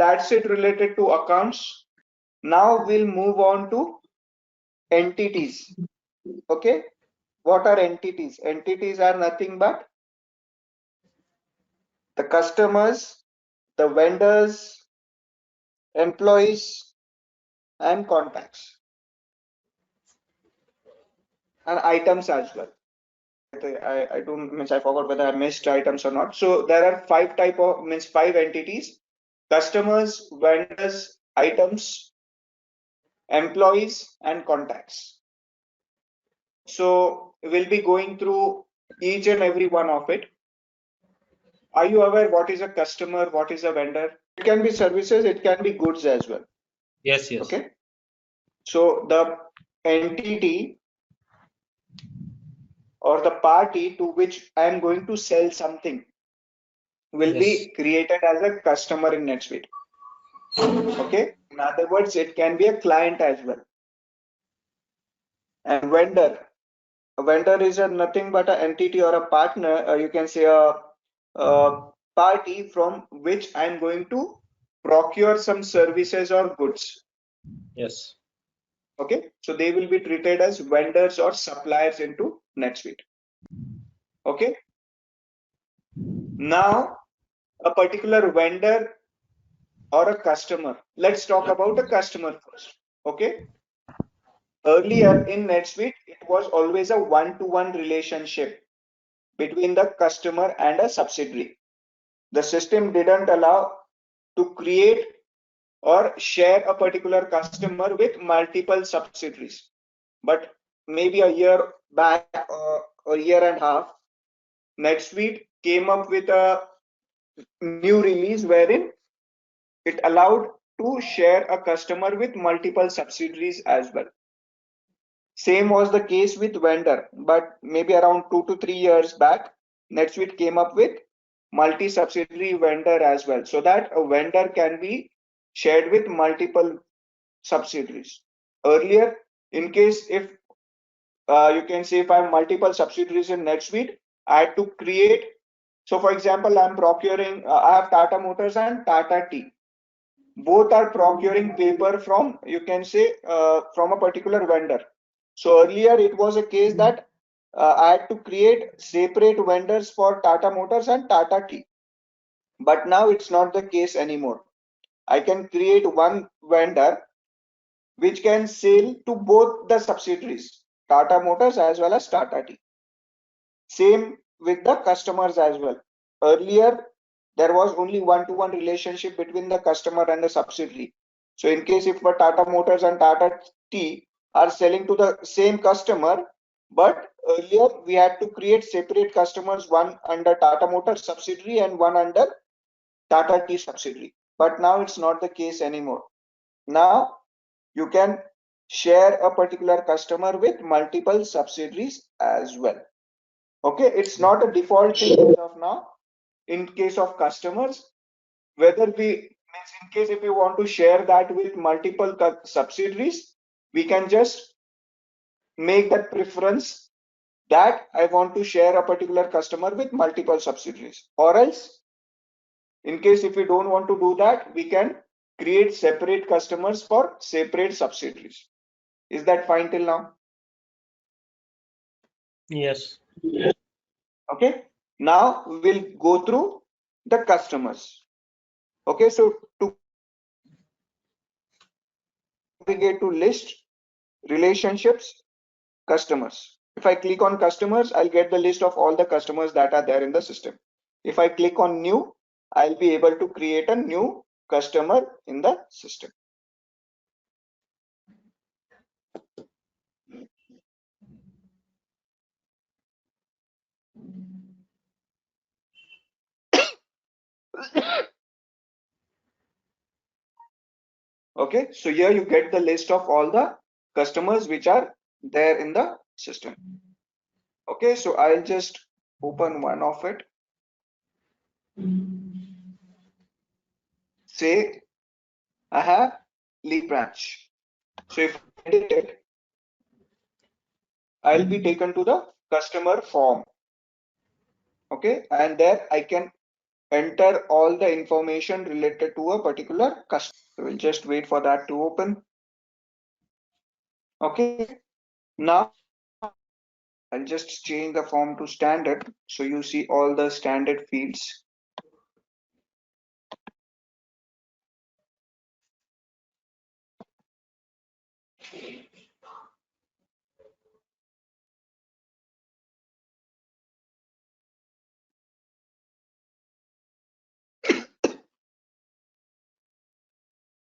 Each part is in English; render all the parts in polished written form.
that's it related to accounts. Now we'll move on to entities. Okay, what are entities? Entities are nothing but the customers, the vendors, employees, and contacts, and items as well. I don't means I forgot whether I missed items or not. So there are five entities: customers, vendors, items, employees, and contacts. So we'll be going through each and every one of it. Are you aware what is a customer, what is a vendor? It can be services, it can be goods as well. Yes, yes. Okay. So the entity or the party to which I am going to sell something will be created as a customer in NetSuite. Okay. In other words, it can be a client as well. And vendor. A vendor is nothing but an entity or a partner, or you can say a party from which I'm going to procure some services or goods. Yes. Okay, so they will be treated as vendors or suppliers into NetSuite. Okay, now a particular vendor or a customer. Let's talk about a customer first. Okay, earlier in NetSuite, it was always a one-to-one relationship between the customer and a subsidiary. The system didn't allow to create or share a particular customer with multiple subsidiaries. But maybe a year back or a year and a half, NetSuite came up with a new release wherein it allowed to share a customer with multiple subsidiaries as well. Same was the case with vendor, but maybe around 2 to 3 years back, NetSuite came up with multi-subsidiary vendor as well, so that a vendor can be shared with multiple subsidiaries. Earlier, in case if you can say if I have multiple subsidiaries in NetSuite, I had to create. So, for example, I'm procuring. I have Tata Motors and Tata Tea. Both are procuring paper from, you can say, from a particular vendor. So earlier it was a case that I had to create separate vendors for Tata Motors and Tata Tea. But now it's not the case anymore. I can create one vendor which can sell to both the subsidiaries, Tata Motors as well as Tata Tea. Same with the customers as well. Earlier, there was only one-to-one relationship between the customer and the subsidiary. So in case if Tata Motors and Tata Tea are selling to the same customer, but earlier we had to create separate customers, one under Tata Motors subsidiary and one under Tata Tea subsidiary. But now it's not the case anymore. Now you can share a particular customer with multiple subsidiaries as well. Okay, it's not a default thing as of now. In case of customers, whether in case if we want to share that with multiple subsidiaries, we can just make that preference that I want to share a particular customer with multiple subsidiaries. Or else, in case if we don't want to do that, we can create separate customers for separate subsidiaries. Is that fine till now? Yes. Okay, now we'll go through the customers. Okay, so to navigate to list, relationships, customers. If I click on customers, I'll get the list of all the customers that are there in the system. If I click on new, I'll be able to create a new customer in the system. Okay, so here you get the list of all the customers which are there in the system. Okay, so I'll just open one of it. Say I have lead branch. So if I edit it, I'll be taken to the customer form. Okay, and there I can enter all the information related to a particular customer. So we'll just wait for that to open. Okay. Now I'll just change the form to standard. So you see all the standard fields.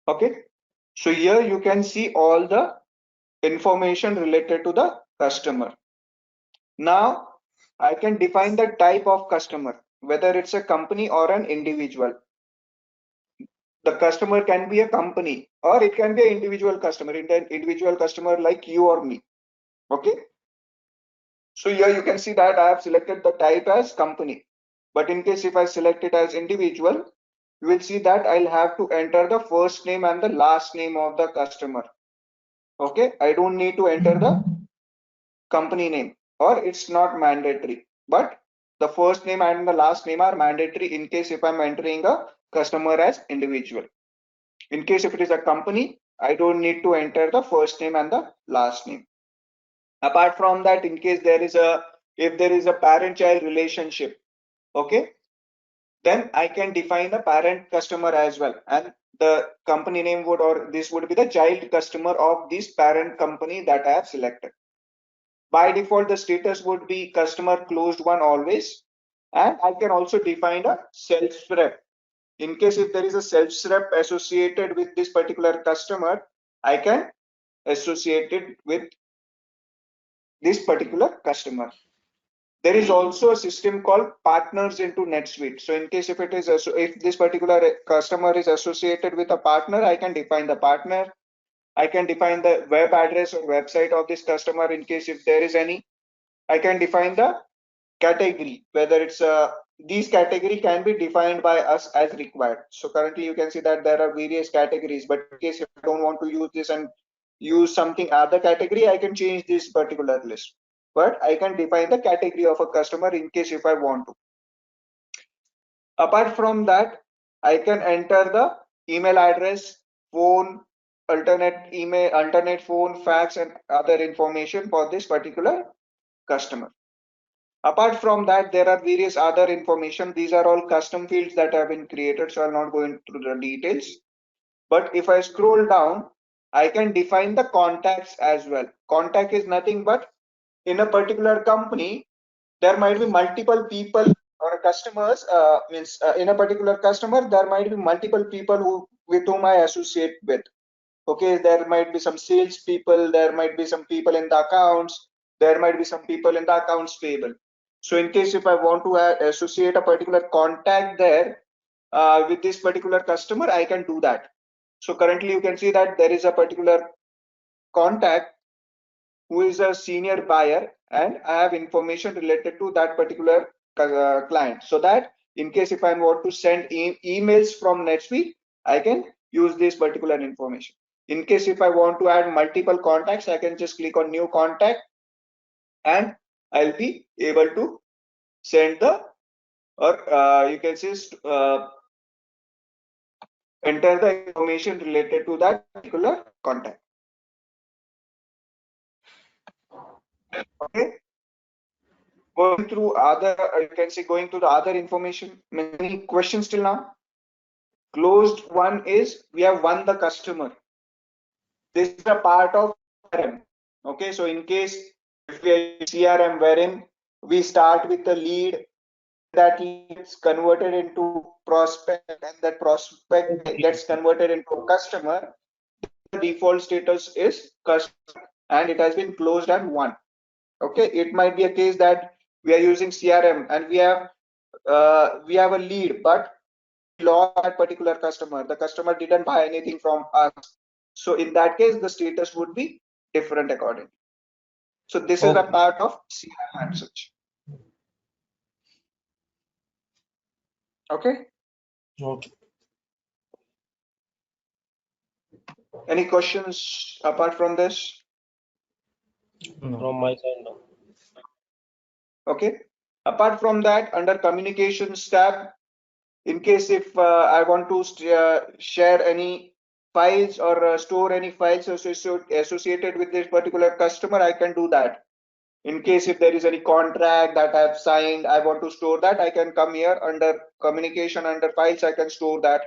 Okay. So here you can see all the information related to the customer. Now I can define the type of customer, whether it's a company or an individual. The customer can be a company or it can be an individual customer, individual customer like you or me. Okay. So here you can see that I have selected the type as company. But in case if I select it as individual, you will see that I'll have to enter the first name and the last name of the customer. Okay. I don't need to enter the company name, or it's not mandatory. But the first name and the last name are mandatory in case if I'm entering a customer as individual. In case if it is a company, I don't need to enter the first name and the last name. Apart from that, in case if there is a parent-child relationship, okay, then I can define the parent customer as well. And the company name would, or this would be the child customer of this parent company that I have selected. By default, the status would be customer closed one always. And I can also define a sales rep. In case if there is a sales rep associated with this particular customer, I can associate it with this particular customer. There is also a system called partners into NetSuite. So in case if it is if this particular customer is associated with a partner, I can define the partner. I can define the web address or website of this customer in case if there is any. I can define the category, whether it's these category can be defined by us as required. So currently you can see that there are various categories, but in case if I don't want to use this and use something other category, I can change this particular list. But I can define the category of a customer in case if I want to. Apart from that, I can enter the email address, phone, alternate phone, fax, and other information for this particular customer. Apart from that, there are various other information. These are all custom fields that have been created, so I'll not go into the details. But if I scroll down, I can define the contacts as well. Contact is nothing but in a particular company, there might be multiple people or customers. In a particular customer, there might be multiple people with whom I associate with. Okay, there might be some sales people, there might be some people in the accounts, there might be some people in the accounts payable. So in case if I want to associate a particular contact there with this particular customer, I can do that. So currently you can see that there is a particular contact who is a senior buyer, and I have information related to that particular client, so that in case if I want to send emails from NetSuite, I can use this particular information. In case if I want to add multiple contacts, I can just click on new contact and I'll be able to send the, or you can just enter the information related to that particular contact. Okay. Going through other, you can see going through the other information. Any questions till now? Closed one is we have won the customer. This is a part of CRM. Okay, so in case if we are CRM wherein we start with the lead, that lead gets converted into prospect, and that prospect gets converted into a customer, the default status is customer and it has been closed and won. Okay, it might be a case that we are using CRM and we have a lead, but we lost that particular customer. The customer didn't buy anything from us. So in that case, the status would be different accordingly. So this is a part of CRM and such. Okay. Okay. Any questions apart from this? No. From my side, no. Okay. Apart from that, under communications tab, In case if I want to share any files or store any files associated with this particular customer, I can do that. In case if there is any contract that I have signed, I want to store that, I can come here under communication, under files, I can store that.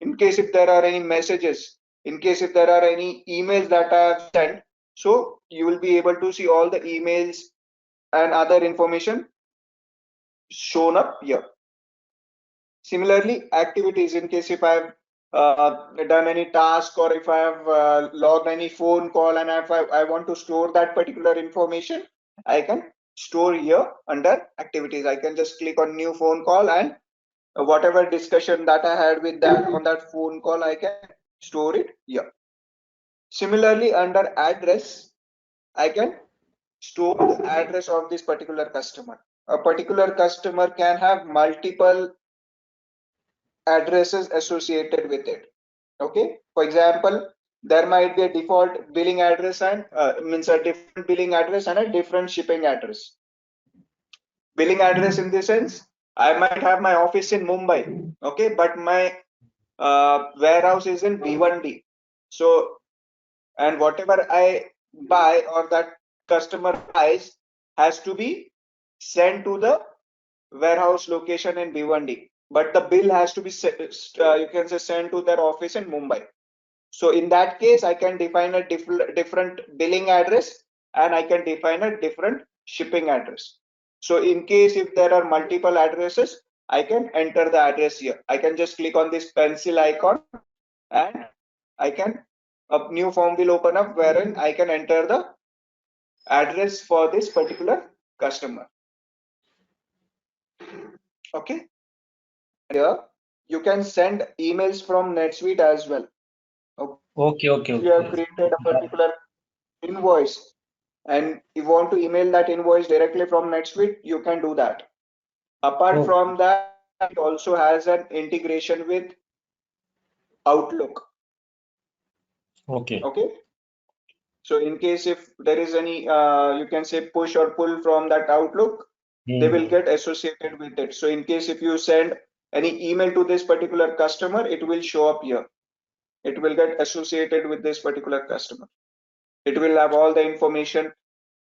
In case if there are any messages, in case if there are any emails that I have sent, so you will be able to see all the emails and other information shown up here. Similarly, activities, in case if I've done any task or if I have logged any phone call and if I want to store that particular information, I can store here under activities. I can just click on new phone call and whatever discussion that I had with that on that phone call, I can store it here. Similarly, under address, I can store the address of this particular customer. A particular customer can have multiple addresses associated with it. Okay, for example, there might be a default billing address and means a different billing address and a different shipping address. Billing address in the sense, I might have my office in Mumbai, okay, but my warehouse is in B1D. So, and whatever I buy or that customer buys has to be sent to the warehouse location in B1D, but the bill has to be you can say sent to their office in Mumbai. So in that case, I can define a different billing address and I can define a different shipping address. So in case if there are multiple addresses, I can enter the address here. I can just click on this pencil icon and I can, a new form will open up wherein I can enter the address for this particular customer. Okay. Here you can send emails from NetSuite as well. Okay, okay, If you have okay. created a particular invoice and you want to email that invoice directly from NetSuite, you can do that. Apart Oh, from that, it also has an integration with Outlook. okay. Okay. So in case if there is any, you can say push or pull from that Outlook, they will Hmm. get associated with it. So in case if you send any email to this particular customer, it will show up here. It will get associated with this particular customer. It will have all the information.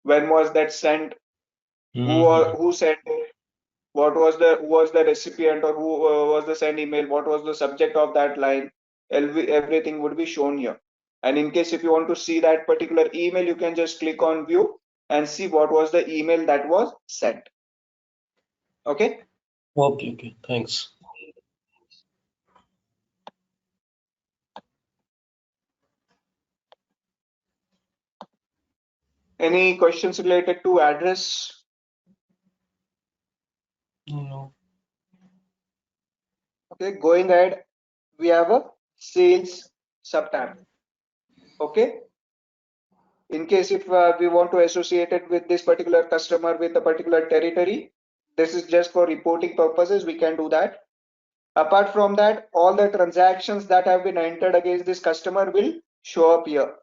When was that sent? Hmm. Who sent it? What was the who was the recipient or who was the sent email? What was the subject of that line? Everything would be shown here. And in case if you want to see that particular email, you can just click on view and see what was the email that was sent. Okay. Okay, okay. Thanks. Any questions related to address? No. Okay. Going ahead, we have a sales subtab. Okay. In case if we want to associate it with this particular customer with a particular territory, this is just for reporting purposes, we can do that. Apart from that, all the transactions that have been entered against this customer will show up here.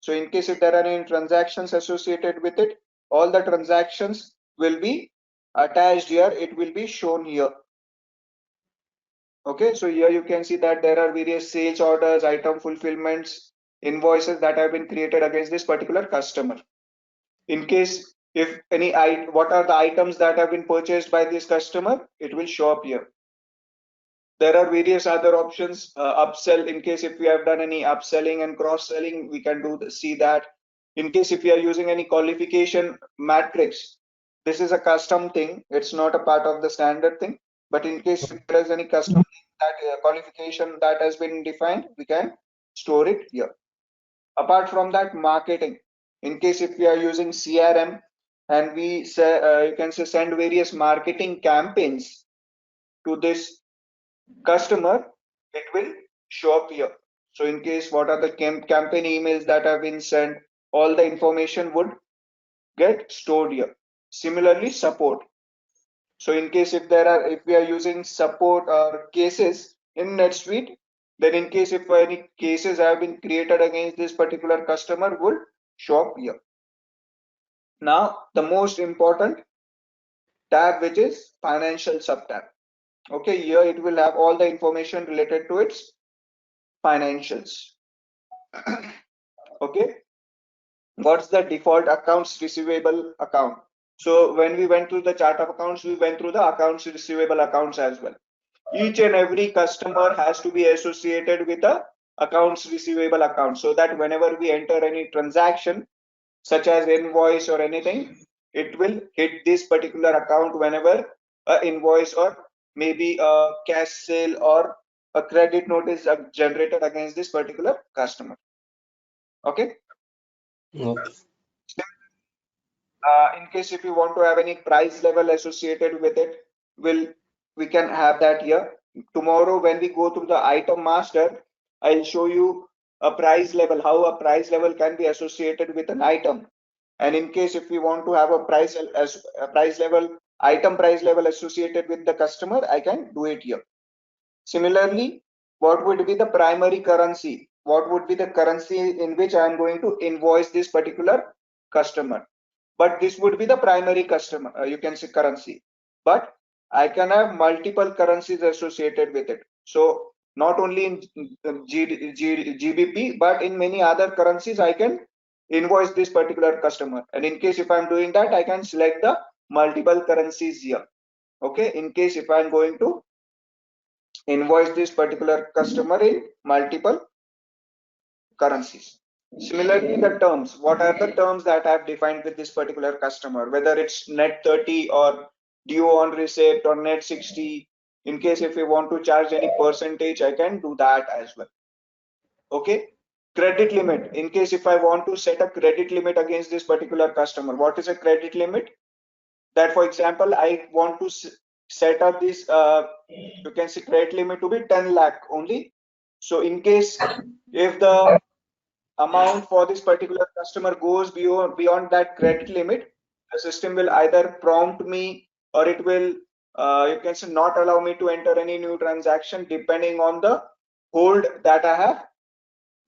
So in case if there are any transactions associated with it, all the transactions will be attached here. It will be shown here. Okay, so here you can see that there are various sales orders, item fulfillments, invoices that have been created against this particular customer. In case if any what are the items that have been purchased by this customer, it will show up here. There are various other options, upsell. In case if we have done any upselling and cross selling, we can see that. In case if we are using any qualification matrix, this is a custom thing, it's not a part of the standard thing, but in case if there is any custom that qualification that has been defined, we can store it here. Apart from that, marketing. In case if we are using CRM and we say, you can say send various marketing campaigns to this customer, it will show up here. So in case what are the campaign emails that have been sent, all the information would get stored here. Similarly, support. So in case if we are using support or cases in NetSuite, then in case if any cases have been created against this particular customer would show up here. Now, the most important tab, which is financial sub tab. Okay, here it will have all the information related to its financials. Okay, what's the default accounts receivable account? So when we went through the chart of accounts, we went through the accounts receivable accounts as well. Each and every customer has to be associated with a accounts receivable account, so that whenever we enter any transaction such as invoice or anything, it will hit this particular account whenever a invoice or maybe a cash sale or a credit note is generated against this particular customer. Okay. Okay. In case if you want to have any price level associated with it, we can have that here. Tomorrow when we go through the item master, I'll show you a price level, how a price level can be associated with an item. And in case if we want to have a price as a price level, item price level associated with the customer, I can do it here. Similarly, what would be the primary currency? What would be the currency in which I am going to invoice this particular customer? But this would be the primary customer, you can say currency. But I can have multiple currencies associated with it. So not only in GBP, but in many other currencies, I can invoice this particular customer. And in case if I'm doing that, I can select the multiple currencies here. Okay, in case if I'm going to invoice this particular customer in multiple currencies. Similarly, the terms. What are the terms that I have defined with this particular customer? Whether it's net 30 or due on receipt or net 60. In case if you want to charge any percentage, I can do that as well. Okay. Credit limit. In case if I want to set a credit limit against this particular customer, what is a credit limit? That, for example, I want to set up this, you can see credit limit to be 10 lakh only. So in case if the amount for this particular customer goes beyond that credit limit, the system will either prompt me or it will, you can say, not allow me to enter any new transaction depending on the hold that I have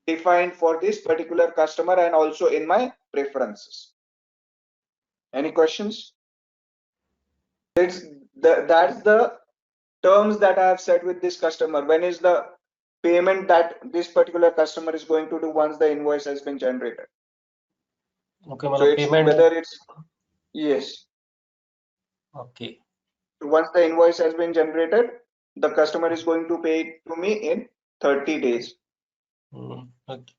defined for this particular customer and also in my preferences. Any questions? That's the terms that I have set with this customer. When is the payment that this particular customer is going to do once the invoice has been generated? Okay, So it's payment. whether it's yes. Okay. So once the invoice has been generated, the customer is going to pay it to me in 30 days. Okay.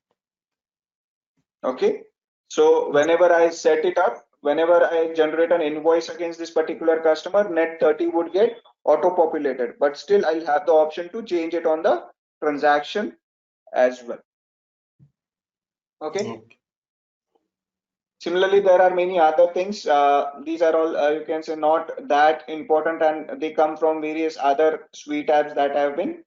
Okay. So whenever I set it up, whenever I generate an invoice against this particular customer, net 30 would get auto-populated, but still I'll have the option to change it on the transaction as well. Okay. Similarly, there are many other things. These are all, you can say, not that important, and they come from various other suite apps that have been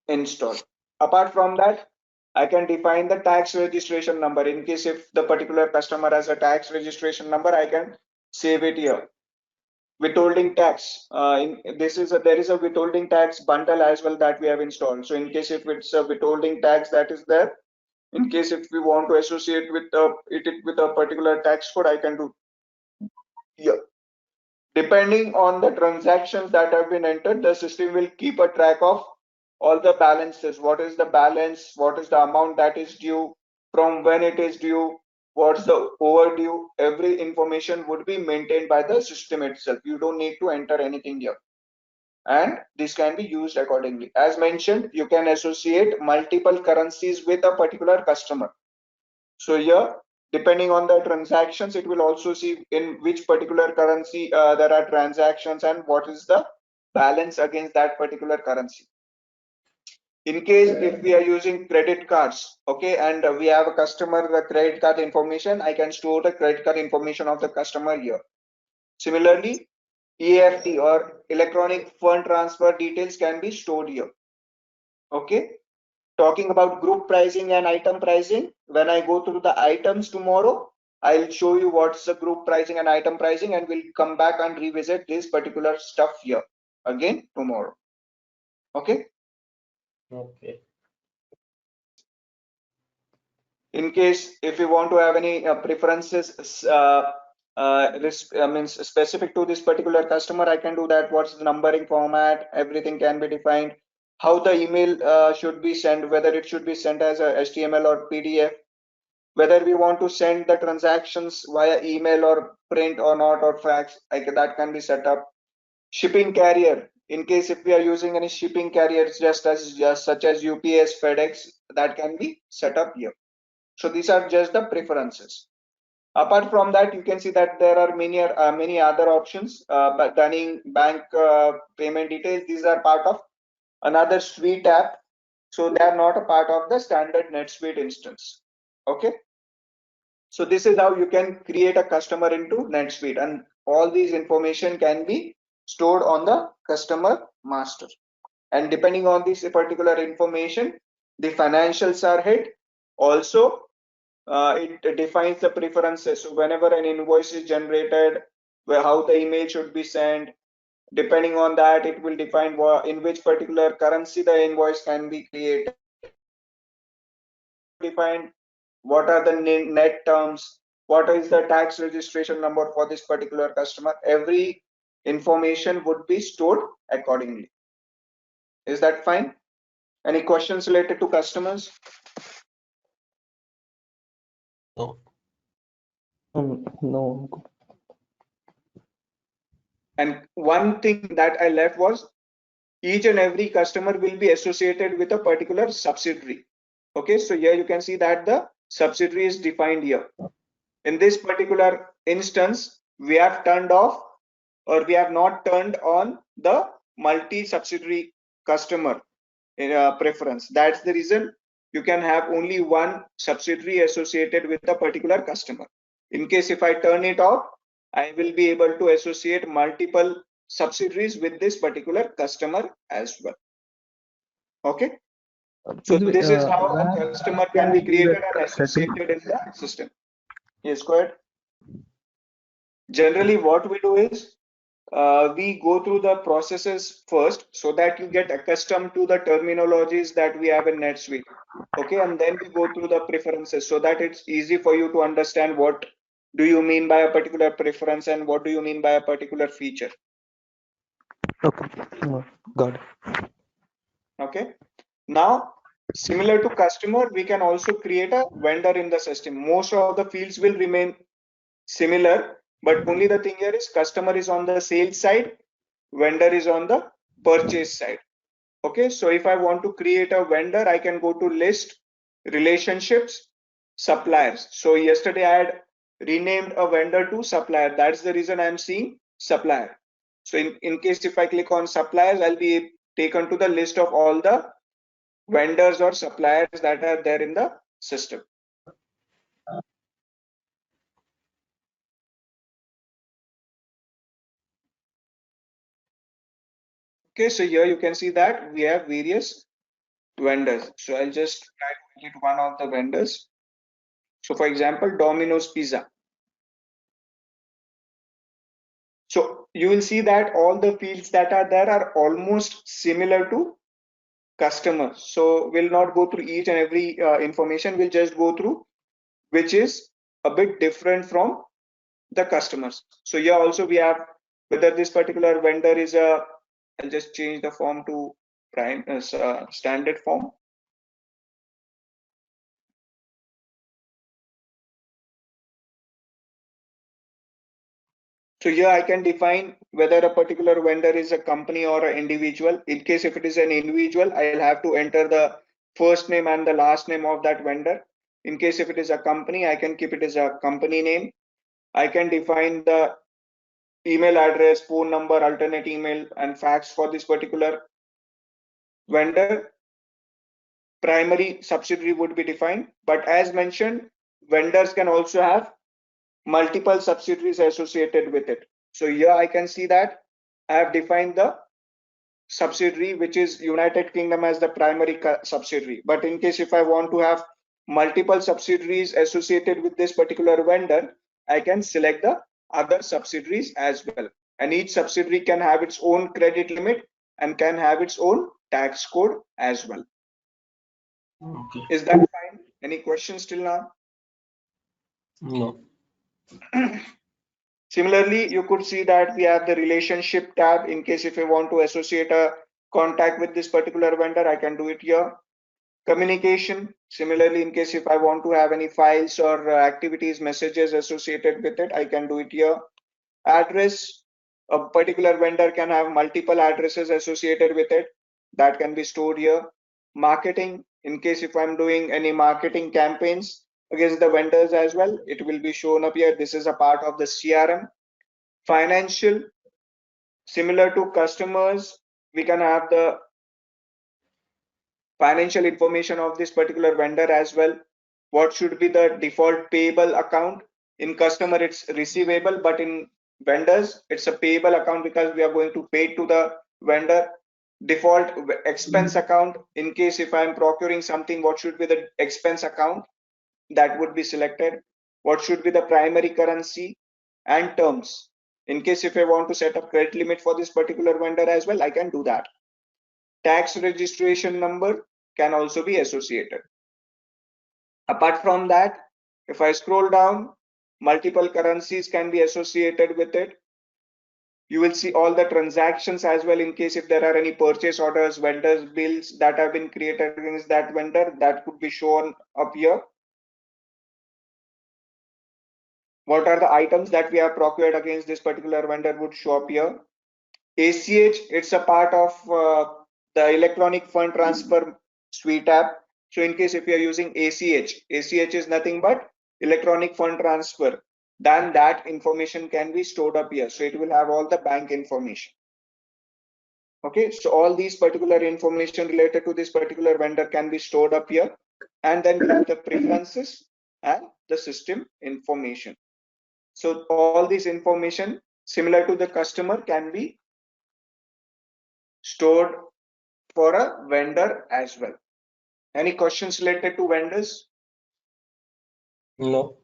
installed. Apart from that, I can define the tax registration number. In case if the particular customer has a tax registration number, I can save it here. Withholding tax. There is a withholding tax bundle as well that we have installed. So in case if it's a withholding tax that is there, in case if we want to associate with it with a particular tax code, I can do here. Depending on the transactions that have been entered, the system will keep a track of all the balances. What is the balance? What is the amount that is due? From when it is due? What's the overdue? Every information would be maintained by the system itself. You don't need to enter anything here. And this can be used accordingly. As mentioned, you can associate multiple currencies with a particular customer. So here, depending on the transactions, it will also see in which particular currency there are transactions and what is the balance against that particular currency. In case if we are using credit cards, okay, and we have a customer credit card information, I can store the credit card information of the customer here. Similarly, EFT or electronic fund transfer details can be stored here. Okay. Talking about group pricing and item pricing, when I go through the items tomorrow, I'll show you what's the group pricing and item pricing, and we'll come back and revisit this particular stuff here again tomorrow. Okay. Okay. In case if you want to have any preferences means specific to this particular customer, I can do that. What's the numbering format? Everything can be defined. How the email should be sent, whether it should be sent as a HTML or PDF, whether we want to send the transactions via email or print or not, or fax, that can be set up. Shipping carrier, in case if we are using any shipping carriers just such as UPS, FedEx, that can be set up here. So these are just the preferences. Apart from that, you can see that there are many other options, but running bank payment details. These are part of another suite app, so they are not a part of the standard NetSuite instance. Okay, so this is how you can create a customer into NetSuite, and all these information can be stored on the customer master. And depending on this particular information, the financials are hit. Also, it defines the preferences. So whenever an invoice is generated, how the email should be sent, depending on that, it will define in which particular currency the invoice can be created. Also defined what are the net terms, what is the tax registration number for this particular customer. Every information would be stored accordingly. Is that fine? Any questions related to customers? No. No. And one thing that I left was each and every customer will be associated with a particular subsidiary. Okay, so here you can see that the subsidiary is defined here. In this particular instance, we have turned off, or we have not turned on, the multi-subsidiary customer preference. That's the reason you can have only one subsidiary associated with a particular customer. In case if I turn it off, I will be able to associate multiple subsidiaries with this particular customer as well. Okay, so By the way, this is how a where customer can can be we do created and that setting? associated in the system. Yes, go ahead. Generally, what we do is we go through the processes first so that you get accustomed to the terminologies that we have in NetSuite. Okay, and then we go through the preferences so that it's easy for you to understand what do you mean by a particular preference and what do you mean by a particular feature. Okay, got it. Okay, now similar to customer, we can also create a vendor in the system. Most of the fields will remain similar, but only the thing here is customer is on the sales side, vendor is on the purchase side. Okay, so if I want to create a vendor, I can go to list, relationships, suppliers. So yesterday I had renamed a vendor to supplier. That's the reason I'm seeing supplier. So in case if I click on suppliers, I'll be taken to the list of all the vendors or suppliers that are there in the system. Okay, so here you can see that we have various vendors. So I'll just try to edit one of the vendors. So for example, Domino's Pizza. So you will see that all the fields that are there are almost similar to customer. So we'll not go through each and every information. We'll just go through which is a bit different from the customers. So here also we have whether this particular vendor is a, I'll just change the form to prime standard form. So here I can define whether a particular vendor is a company or an individual. In case if it is an individual, I'll have to enter the first name and the last name of that vendor. In case if it is a company, I can keep it as a company name. I can define the email address, phone number, alternate email, and fax for this particular vendor. Primary subsidiary would be defined, but as mentioned, vendors can also have multiple subsidiaries associated with it. So here I can see that I have defined the subsidiary which is United Kingdom as the primary subsidiary. But in case if I want to have multiple subsidiaries associated with this particular vendor, I can select the other subsidiaries as well. And each subsidiary can have its own credit limit and can have its own tax code as well. Okay. Is that fine? Any questions till now? No. Similarly, you could see that we have the relationship tab in case if I want to associate a contact with this particular vendor, I can do it here. Communication, similarly, in case if I want to have any files or activities, messages associated with it, I can do it here. Address, a particular vendor can have multiple addresses associated with it, that can be stored here. Marketing, in case if I'm doing any marketing campaigns against the vendors as well, it will be shown up here. This is a part of the CRM. Financial, similar to customers, we can have the financial information of this particular vendor as well. What should be the default payable account? In customer, it's receivable, but in vendors, it's a payable account because we are going to pay to the vendor. Default expense account, in case if I'm procuring something, what should be the expense account? That would be selected. What should be the primary currency and terms? In case if I want to set up credit limit for this particular vendor as well, I can do that. Tax registration number can also be associated. Apart from that, if I scroll down, multiple currencies can be associated with it. You will see all the transactions as well in case if there are any purchase orders, vendors bills that have been created against that vendor, that could be shown up here. What are the items that we have procured against this particular vendor would show up here. ACH, it's a part of the electronic fund transfer suite app. So in case if you are using ACH is nothing but electronic fund transfer, then that information can be stored up here. So it will have all the bank information. Okay, so all these particular information related to this particular vendor can be stored up here. And then we have the preferences and the system information. So all this information similar to the customer can be stored for a vendor as well. Any questions related to vendors? No.